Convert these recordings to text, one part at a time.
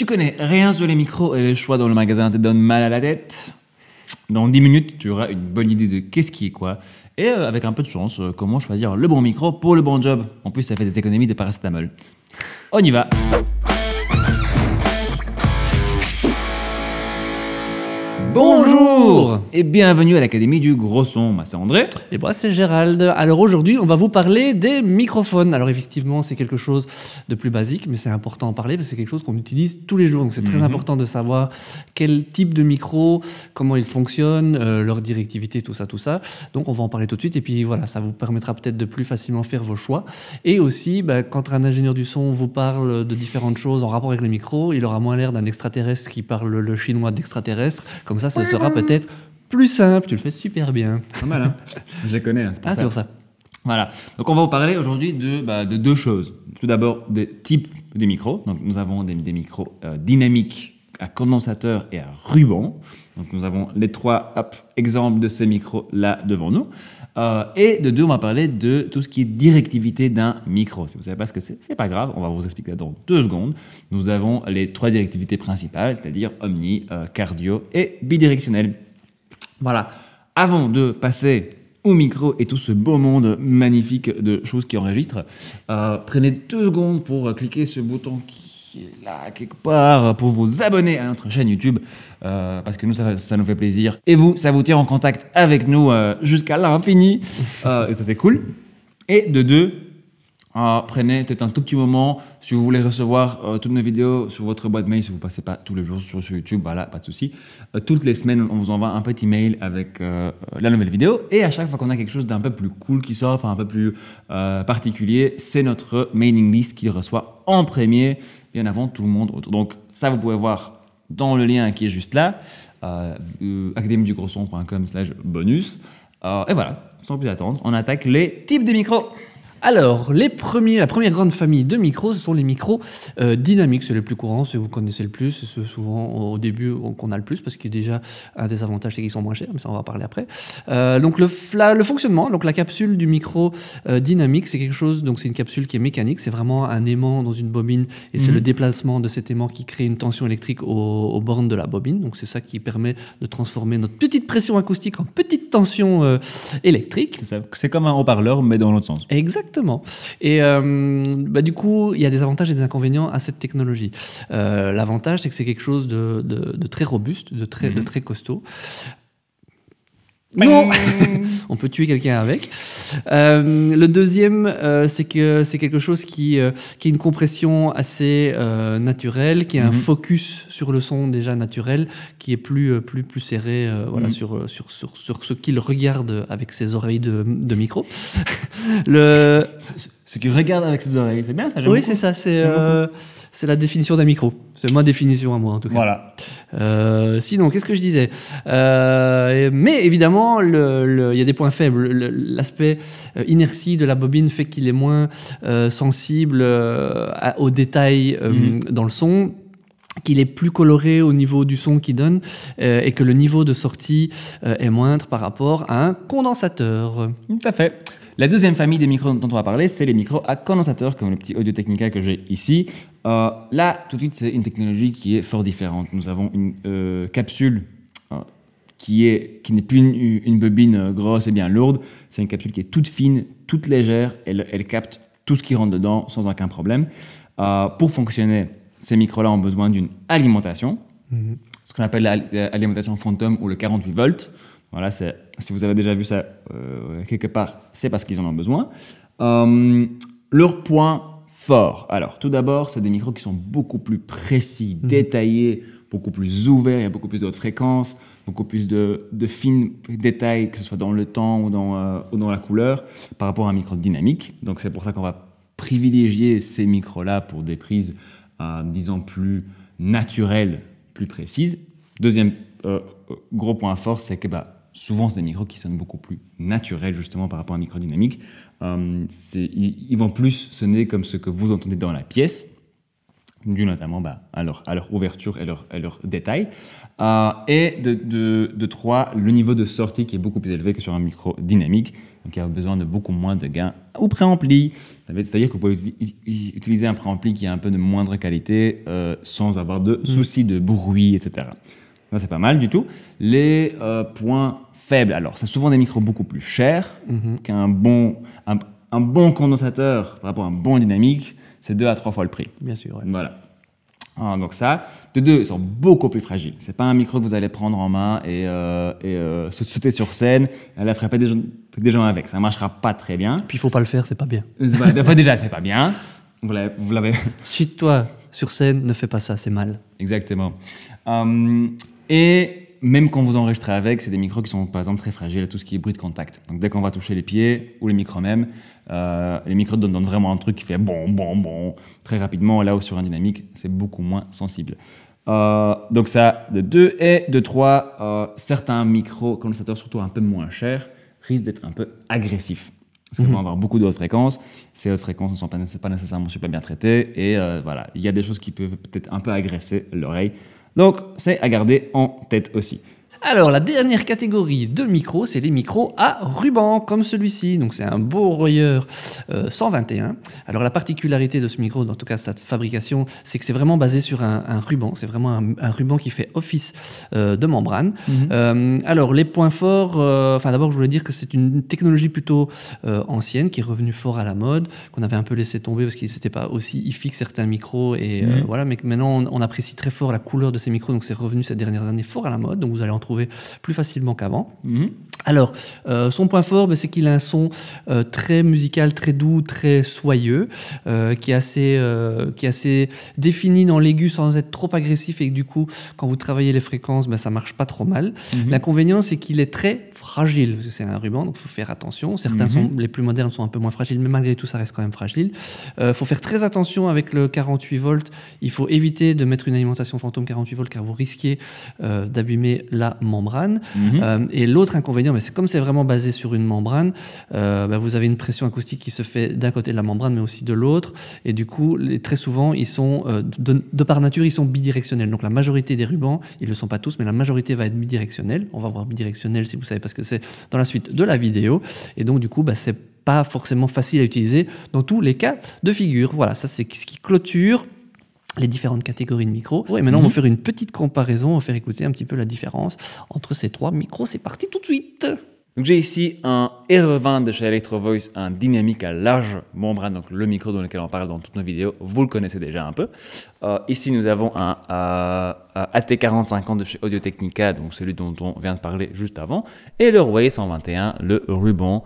Tu connais rien sur les micros et les choix dans le magasin te donnent mal à la tête? Dans 10 minutes, tu auras une bonne idée de qu'est-ce qui est quoi et avec un peu de chance, comment choisir le bon micro pour le bon job. En plus, ça fait des économies de paracétamol. On y va! Bonjour et bienvenue à l'Académie du Gros Son. Moi, c'est André. Et moi, c'est Gérald. Alors aujourd'hui, on va vous parler des microphones. Alors effectivement, c'est quelque chose de plus basique, mais c'est important d'en parler parce que c'est quelque chose qu'on utilise tous les jours. Donc c'est très important de savoir quel type de micro, comment ils fonctionnent, leur directivité, tout ça, tout ça. Donc on va en parler tout de suite. Et puis voilà, ça vous permettra peut-être de plus facilement faire vos choix. Et aussi, quand un ingénieur du son vous parle de différentes choses en rapport avec les micros, il aura moins l'air d'un extraterrestre qui parle le chinois d'extraterrestre. Comme ça, ce sera peut-être plus simple. Tu le fais super bien. Pas mal, hein? Je les connais, hein, c'est pour ça. C'est pour ça. Voilà. Donc, on va vous parler aujourd'hui de deux choses. Tout d'abord, des types de micros. Donc, nous avons des micros dynamiques à condensateur et à ruban. Donc, nous avons les trois exemples de ces micros-là devant nous. Et de deux, on va parler de tout ce qui est directivité d'un micro. Si vous ne savez pas ce que c'est pas grave, on va vous expliquer dans 2 secondes. Nous avons les 3 directivités principales, c'est-à-dire omni, cardio et bidirectionnel. Voilà. Avant de passer au micro et tout ce beau monde magnifique de choses qui enregistrent, prenez 2 secondes pour cliquer sur le bouton qui est là quelque part pour vous abonner à notre chaîne YouTube parce que nous ça nous fait plaisir et vous ça vous tient en contact avec nous jusqu'à l'infini et ça c'est cool. Et de 2, prenez peut-être un tout petit moment si vous voulez recevoir toutes nos vidéos sur votre boîte mail, si vous ne passez pas tous les jours sur YouTube, voilà, pas de souci. Toutes les semaines, on vous envoie un petit mail avec la nouvelle vidéo et à chaque fois qu'on a quelque chose d'un peu plus cool qui sort, enfin un peu plus particulier, c'est notre mailing list qui le reçoit en premier, bien avant tout le monde autour. Donc ça, vous pouvez voir dans le lien qui est juste là, academiedugrosson.com/bonus. Et voilà, sans plus attendre, on attaque les types de micros. Alors, la première grande famille de micros, ce sont les micros dynamiques. C'est les plus courants, ceux que vous connaissez le plus, c'est souvent au début qu'on a le plus, parce qu'il y a déjà un des avantages, c'est qu'ils sont moins chers, mais ça on va en parler après. Donc le fonctionnement, donc la capsule du micro dynamique, c'est quelque chose, donc c'est une capsule qui est mécanique, c'est vraiment un aimant dans une bobine, et c'est le déplacement de cet aimant qui crée une tension électrique aux bornes de la bobine. Donc c'est ça qui permet de transformer notre petite pression acoustique en petite tension électrique. C'est comme un haut-parleur, mais dans l'autre sens. Exactement. Et du coup, il y a des avantages et des inconvénients à cette technologie. L'avantage, c'est que c'est quelque chose de très robuste, de très costaud. Non, on peut tuer quelqu'un avec. Le deuxième, c'est que c'est quelque chose qui a une compression assez naturelle, qui a un focus sur le son déjà naturel, qui est plus serré, voilà, sur ce qu'il regarde avec ses oreilles de micro. Ce qu'il regarde avec ses oreilles, c'est bien ça? Oui, c'est ça, c'est la définition d'un micro. C'est ma définition à moi, en tout cas. Voilà. Sinon, qu'est-ce que je disais? Mais évidemment, il y a des points faibles. L'aspect inertie de la bobine fait qu'il est moins sensible aux détails dans le son, qu'il est plus coloré au niveau du son qu'il donne et que le niveau de sortie est moindre par rapport à un condensateur. Tout à fait. La deuxième famille des micros dont on va parler, c'est les micros à condensateur, comme le petit Audio-Technica que j'ai ici. Là, tout de suite, c'est une technologie qui est fort différente. Nous avons une capsule qui n'est plus une bobine grosse et bien lourde. C'est une capsule qui est toute fine, toute légère. Elle capte tout ce qui rentre dedans sans aucun problème. Pour fonctionner, ces micros-là ont besoin d'une alimentation, ce qu'on appelle l'alimentation Phantom ou le 48 volts. Voilà, si vous avez déjà vu ça quelque part, c'est parce qu'ils en ont besoin. Leur point fort. Alors, tout d'abord, c'est des micros qui sont beaucoup plus précis, détaillés, beaucoup plus ouverts, il y a beaucoup plus de hautes fréquences, beaucoup plus de fines détails, que ce soit dans le temps ou dans la couleur, par rapport à un micro dynamique. Donc, c'est pour ça qu'on va privilégier ces micros-là pour des prises, disons, plus naturelles, plus précises. Deuxième gros point fort, c'est que souvent, c'est des micros qui sonnent beaucoup plus naturels, justement, par rapport à un micro dynamique. Ils vont plus sonner comme ce que vous entendez dans la pièce. dû notamment à leur ouverture et leur détail. Et de 3, le niveau de sortie qui est beaucoup plus élevé que sur un micro dynamique, donc il y a besoin de beaucoup moins de gains ou préampli. C'est-à-dire que vous pouvez utiliser un préampli qui est un peu de moindre qualité sans avoir de soucis de bruit, etc. Ça, c'est pas mal du tout. Les points faibles, alors c'est souvent des micros beaucoup plus chers qu'un bon condensateur par rapport à un bon dynamique. C'est 2 à 3 fois le prix. Bien sûr. Ouais. Voilà. Donc ça, de 2, ils sont beaucoup plus fragiles. C'est pas un micro que vous allez prendre en main et sauter sur scène, aller frapper des gens avec. Ça marchera pas très bien. Puis il faut pas le faire, c'est pas bien. Déjà, c'est pas bien. Vous l'avez. Chute-toi sur scène, ne fais pas ça, c'est mal. Exactement. Et même quand vous enregistrez avec, c'est des micros qui sont par exemple très fragiles à tout ce qui est bruit de contact. Donc dès qu'on va toucher les pieds ou les micros même, les micros donnent vraiment un truc qui fait bon très rapidement, là où sur un dynamique, c'est beaucoup moins sensible. Donc ça, de 2 et de 3, certains micros condensateurs, surtout un peu moins chers, risquent d'être un peu agressifs. Parce qu'ils vont avoir beaucoup de hautes fréquences. Ces hautes fréquences ne sont pas nécessairement super bien traitées. Et voilà, il y a des choses qui peuvent peut-être un peu agresser l'oreille. Donc, c'est à garder en tête aussi. Alors, la dernière catégorie de micros, c'est les micros à ruban, comme celui-ci. Donc, c'est un Boreyer 121. Alors, la particularité de ce micro, en tout cas sa fabrication, c'est que c'est vraiment basé sur un ruban. C'est vraiment un ruban qui fait office de membrane. Alors, les points forts, d'abord, je voulais dire que c'est une technologie plutôt ancienne, qui est revenue fort à la mode, qu'on avait un peu laissé tomber parce qu'il n'était pas aussi hi-fi que certains micros. Et voilà, mais maintenant, on apprécie très fort la couleur de ces micros. Donc, c'est revenu ces dernières années fort à la mode. Donc, vous allez en trouver plus facilement qu'avant. Alors, son point fort, c'est qu'il a un son très musical, très doux, très soyeux, qui est assez défini dans l'aigu sans être trop agressif et que du coup, quand vous travaillez les fréquences, ça marche pas trop mal. L'inconvénient, c'est qu'il est très fragile, parce que c'est un ruban, donc il faut faire attention. Certains les plus modernes sont un peu moins fragiles, mais malgré tout, ça reste quand même fragile. Faut faire très attention avec le 48 volts. Il faut éviter de mettre une alimentation fantôme 48 volts, car vous risquez d'abîmer la membrane. Et l'autre inconvénient, c'est comme c'est vraiment basé sur une membrane, vous avez une pression acoustique qui se fait d'un côté de la membrane, mais aussi de l'autre. Et du coup, très souvent, ils sont, de par nature, ils sont bidirectionnels. Donc la majorité des rubans, ils ne le sont pas tous, mais la majorité va être bidirectionnelle. On va voir bidirectionnel si vous savez, parce que c'est dans la suite de la vidéo. Et donc, du coup, c'est pas forcément facile à utiliser dans tous les cas de figure. Voilà, ça, c'est ce qui clôture les différentes catégories de micros. Et maintenant, on va faire une petite comparaison, on va faire écouter un petit peu la différence entre ces 3 micros. C'est parti tout de suite. Donc j'ai ici un RE20 de chez Electro Voice, un dynamique à large membrane, donc le micro dans lequel on parle dans toutes nos vidéos, vous le connaissez déjà un peu. Ici nous avons un AT4050 de chez Audio Technica, donc celui dont on vient de parler juste avant, et le Royer 121, le ruban.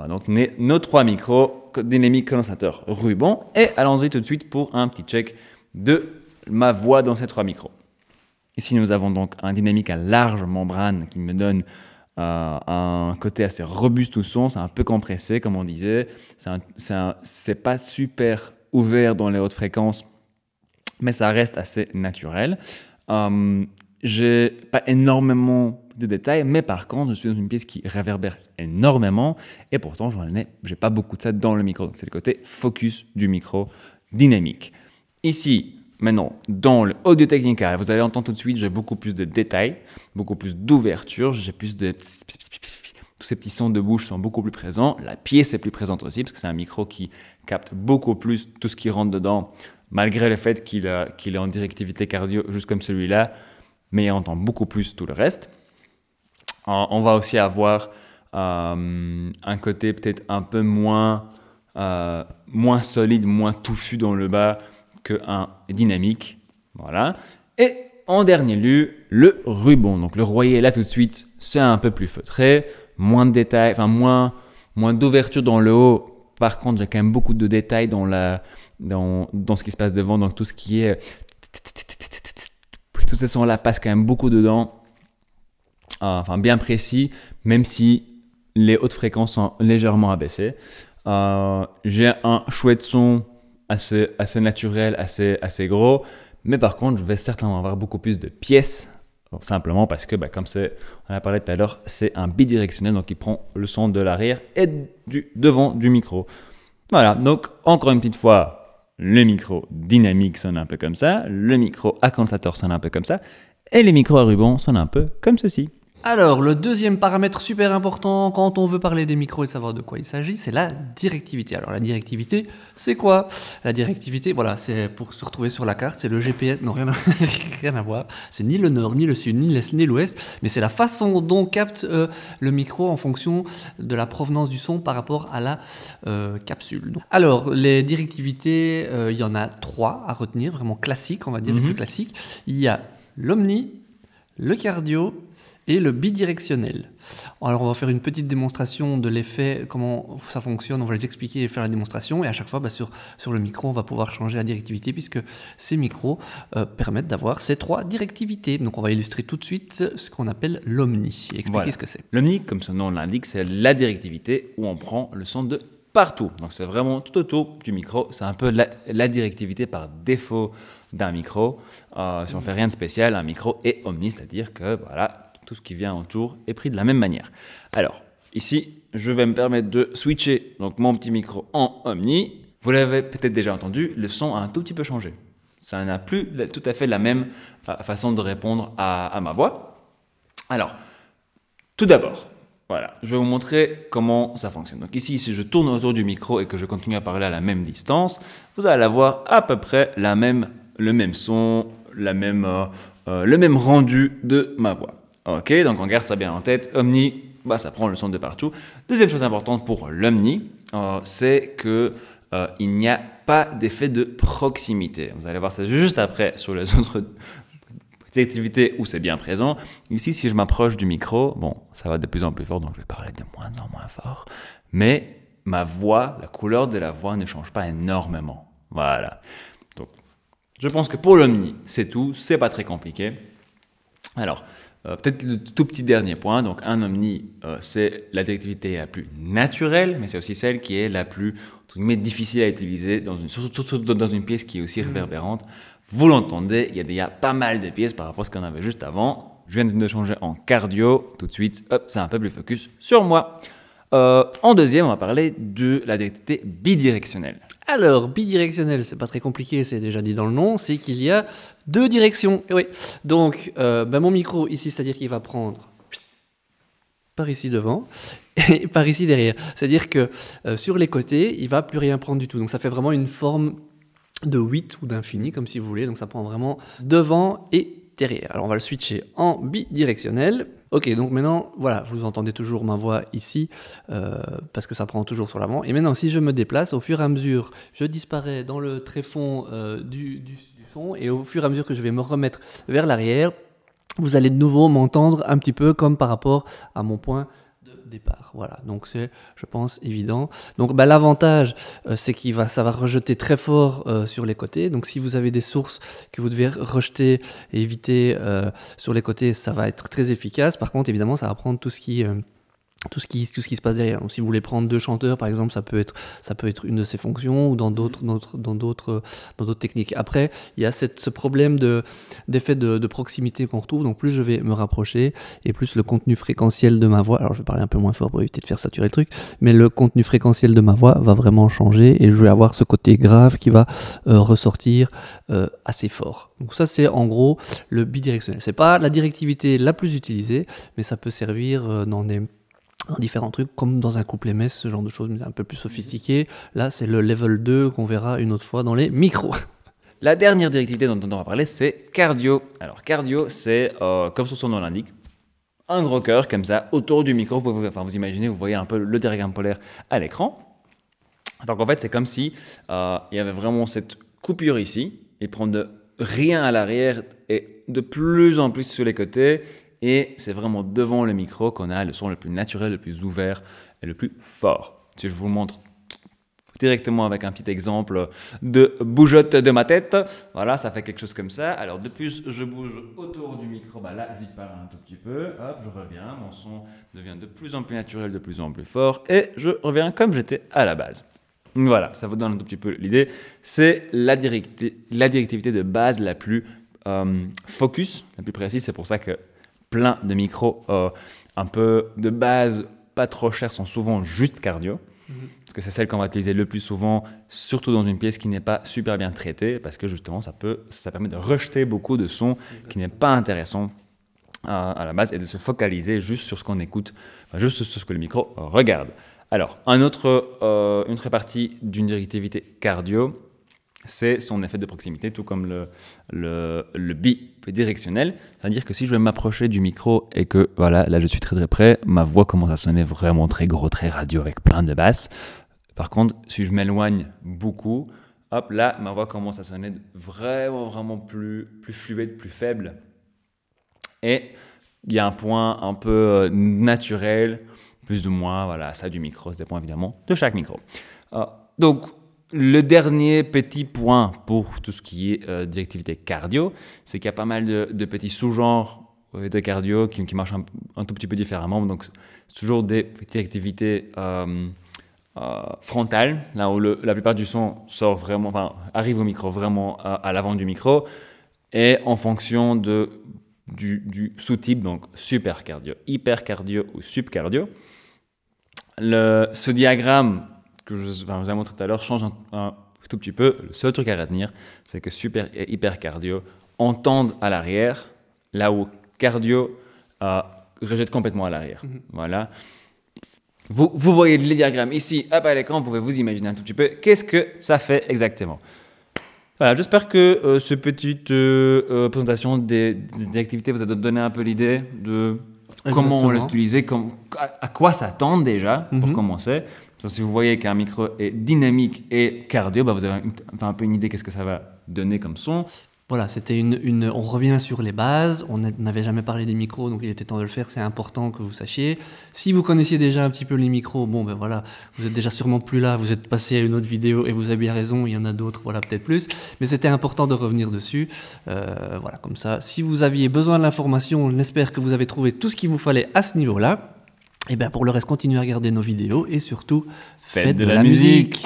Donc nos 3 micros, dynamique, condensateur, ruban. Et allons-y tout de suite pour un petit check de ma voix dans ces 3 micros. Ici nous avons donc un dynamique à large membrane qui me donne un côté assez robuste au son, c'est un peu compressé comme on disait, c'est pas super ouvert dans les hautes fréquences, mais ça reste assez naturel. J'ai pas énormément de détails, mais par contre je suis dans une pièce qui réverbère énormément et pourtant j'ai pas beaucoup de ça dans le micro, c'est le côté focus du micro dynamique. Ici, maintenant, dans le Audio Technica, vous allez entendre tout de suite, j'ai beaucoup plus de détails, beaucoup plus d'ouverture, j'ai plus de... Tous ces petits sons de bouche sont beaucoup plus présents. La pièce est plus présente aussi, parce que c'est un micro qui capte beaucoup plus tout ce qui rentre dedans, malgré le fait qu'il est en directivité cardio, juste comme celui-là, mais il entend beaucoup plus tout le reste. On va aussi avoir un côté peut-être un peu moins solide, moins touffu dans le bas, qu'un dynamique, voilà. Et en dernier lieu, le ruban. Donc le Royer, là tout de suite, c'est un peu plus feutré, moins de détails, enfin moins d'ouverture dans le haut. Par contre, j'ai quand même beaucoup de détails dans ce qui se passe devant, donc tout ce qui est... Tous ces sons-là passent quand même beaucoup dedans, enfin bien précis, même si les hautes fréquences sont légèrement abaissées. J'ai un chouette son assez naturel, assez gros, mais par contre je vais certainement avoir beaucoup plus de pièces, simplement parce que comme on a parlé tout à l'heure, c'est un bidirectionnel, donc il prend le son de l'arrière et du devant du micro. Voilà, donc encore une petite fois, le micro dynamique sonne un peu comme ça, le micro à condensateur sonne un peu comme ça, et les micros à ruban sonnent un peu comme ceci. Alors, le deuxième paramètre super important quand on veut parler des micros et savoir de quoi il s'agit, c'est la directivité. Alors, la directivité, c'est quoi? La directivité, voilà, c'est pour se retrouver sur la carte, c'est le GPS, non, rien à voir. C'est ni le nord, ni le sud, ni l'est, ni l'ouest, mais c'est la façon dont on capte le micro en fonction de la provenance du son par rapport à la capsule. Donc, alors, les directivités, il y en a 3 à retenir, vraiment classiques, on va dire, les plus classiques. Il y a l'omni, le cardio et le bidirectionnel. Alors on va faire une petite démonstration de l'effet, comment ça fonctionne, on va les expliquer et faire la démonstration, et à chaque fois sur le micro on va pouvoir changer la directivité puisque ces micros permettent d'avoir ces 3 directivités. Donc on va illustrer tout de suite ce qu'on appelle l'omni et expliquer ce que c'est. L'omni, comme son nom l'indique, c'est la directivité où on prend le son de partout. Donc c'est vraiment tout autour du micro, c'est un peu la directivité par défaut d'un micro. Si on fait rien de spécial, un micro est omni, c'est-à-dire que voilà, tout ce qui vient autour est pris de la même manière. Alors, ici, je vais me permettre de switcher donc, mon petit micro en omni. Vous l'avez peut-être déjà entendu, le son a un tout petit peu changé. Ça n'a plus tout à fait la même façon de répondre à ma voix. Alors, tout d'abord, voilà, je vais vous montrer comment ça fonctionne. Donc ici, si je tourne autour du micro et que je continue à parler à la même distance, vous allez avoir à peu près le même son, le même rendu de ma voix. Ok, donc on garde ça bien en tête. Omni, ça prend le son de partout. Deuxième chose importante pour l'omni, c'est qu'il n'y a pas d'effet de proximité. Vous allez voir ça juste après sur les autres activités où c'est bien présent. Ici, si je m'approche du micro, bon, ça va de plus en plus fort, donc je vais parler de moins en moins fort. Mais ma voix, la couleur de la voix ne change pas énormément. Voilà. Donc, je pense que pour l'omni, c'est tout. C'est pas très compliqué. Alors, peut-être le tout petit dernier point, donc un omni, c'est la directivité la plus naturelle, mais c'est aussi celle qui est la plus entre guillemets, difficile à utiliser, surtout dans une pièce qui est aussi réverbérante. Vous l'entendez, il y a pas mal de pièces par rapport à ce qu'on avait juste avant. Je viens de changer en cardio, tout de suite, hop, c'est un peu plus focus sur moi. En deuxième, on va parler de la directivité bidirectionnelle. Alors, bidirectionnel, c'est pas très compliqué, c'est déjà dit dans le nom, c'est qu'il y a 2 directions. Et oui. Donc, mon micro ici, c'est-à-dire qu'il va prendre par ici devant et par ici derrière. C'est-à-dire que sur les côtés, il va plus rien prendre du tout. Donc, ça fait vraiment une forme de 8 ou d'infini, comme si vous voulez. Donc, ça prend vraiment devant et derrière. Alors, on va le switcher en bidirectionnel. Ok, donc maintenant, voilà, vous entendez toujours ma voix ici, parce que ça prend toujours sur l'avant. Et maintenant, si je me déplace, au fur et à mesure, je disparais dans le tréfonds du son, et au fur et à mesure que je vais me remettre vers l'arrière, vous allez de nouveau m'entendre un petit peu comme par rapport à mon point de départ. Voilà, donc c'est, je pense, évident. Donc l'avantage, c'est ça va rejeter très fort sur les côtés. Donc si vous avez des sources que vous devez rejeter et éviter sur les côtés, ça va être très efficace. Par contre, évidemment, ça va prendre tout ce qui se passe derrière. Donc, si vous voulez prendre 2 chanteurs, par exemple, ça peut être une de ces fonctions, ou dans d'autres techniques. Après, il y a ce problème d'effet de proximité qu'on retrouve. Donc plus je vais me rapprocher, et plus le contenu fréquentiel de ma voix, alors je vais parler un peu moins fort pour éviter de faire saturer le truc, mais le contenu fréquentiel de ma voix va vraiment changer, et je vais avoir ce côté grave qui va ressortir assez fort. Donc ça, c'est en gros le bidirectionnel. C'est pas la directivité la plus utilisée, mais ça peut servir dans différents trucs, comme dans un couplet mess, ce genre de choses, mais un peu plus sophistiqué. Là, c'est le level 2 qu'on verra une autre fois dans les micros. La dernière directivité dont on va parler, c'est cardio. Alors, cardio, c'est, comme son nom l'indique, un gros cœur comme ça, autour du micro. Vous imaginez, vous voyez un peu le diagramme polaire à l'écran. Donc, en fait, c'est comme si il y avait vraiment cette coupure ici, et prendre de rien à l'arrière et de plus en plus sur les côtés. Et c'est vraiment devant le micro qu'on a le son le plus naturel, le plus ouvert et le plus fort. Si je vous montre directement avec un petit exemple de bougeotte de ma tête, voilà, ça fait quelque chose comme ça. Alors de plus, je bouge autour du micro, là je disparais un tout petit peu, hop, je reviens, mon son devient de plus en plus naturel, de plus en plus fort, et je reviens comme j'étais à la base. Voilà, ça vous donne un tout petit peu l'idée. C'est la directivité de base la plus focus, la plus précise. C'est pour ça que plein de micros un peu de base, pas trop chers, sont souvent juste cardio. Parce que c'est celle qu'on va utiliser le plus souvent, surtout dans une pièce qui n'est pas super bien traitée, parce que justement, ça permet de rejeter beaucoup de sons qui n'est pas intéressant à la base et de se focaliser juste sur ce qu'on écoute, juste sur ce que le micro regarde. Alors, une autre partie d'une directivité cardio, c'est son effet de proximité, tout comme le bidirectionnel. C'est-à-dire que si je vais m'approcher du micro et que, voilà, là je suis très très près, ma voix commence à sonner vraiment très gros, très radio avec plein de basses. Par contre, si je m'éloigne beaucoup, hop, là, ma voix commence à sonner vraiment plus fluide, plus faible. Et il y a un point un peu naturel, plus ou moins, voilà, ça du micro, ça dépend évidemment de chaque micro. Donc, le dernier petit point pour tout ce qui est directivité cardio, c'est qu'il y a pas mal de petits sous-genres de cardio qui marchent un tout petit peu différemment. Donc, c'est toujours des directivités frontales, là où la plupart du son sort vraiment, arrive au micro, vraiment à l'avant du micro, et en fonction du sous-type, donc super cardio, hyper cardio ou subcardio. Ce diagramme que je vous ai montré tout à l'heure change un tout petit peu. Le seul truc à retenir, c'est que super et hyper cardio entendent à l'arrière, là où cardio rejette complètement à l'arrière. Voilà. Vous voyez les diagrammes ici, hop, à l'écran, vous pouvez vous imaginer un tout petit peu qu'est-ce que ça fait exactement. Voilà, j'espère que cette petite présentation des activités vous a donné un peu l'idée de comment on l'utilise, à quoi s'attendre déjà pour commencer. Si vous voyez qu'un micro est dynamique et cardio, vous avez un peu une idée qu'est-ce que ça va donner comme son. Voilà, c'était on revient sur les bases. On n'avait jamais parlé des micros, donc il était temps de le faire. C'est important que vous sachiez. Si vous connaissiez déjà un petit peu les micros, bon ben voilà, vous êtes déjà sûrement plus là. Vous êtes passé à une autre vidéo et vous avez bien raison. Il y en a d'autres, voilà, peut-être plus. Mais c'était important de revenir dessus. Voilà, comme ça. Si vous aviez besoin de l'information, on espère que vous avez trouvé tout ce qu'il vous fallait à ce niveau-là. Et bien pour le reste, continuez à regarder nos vidéos et surtout, faites de la musique.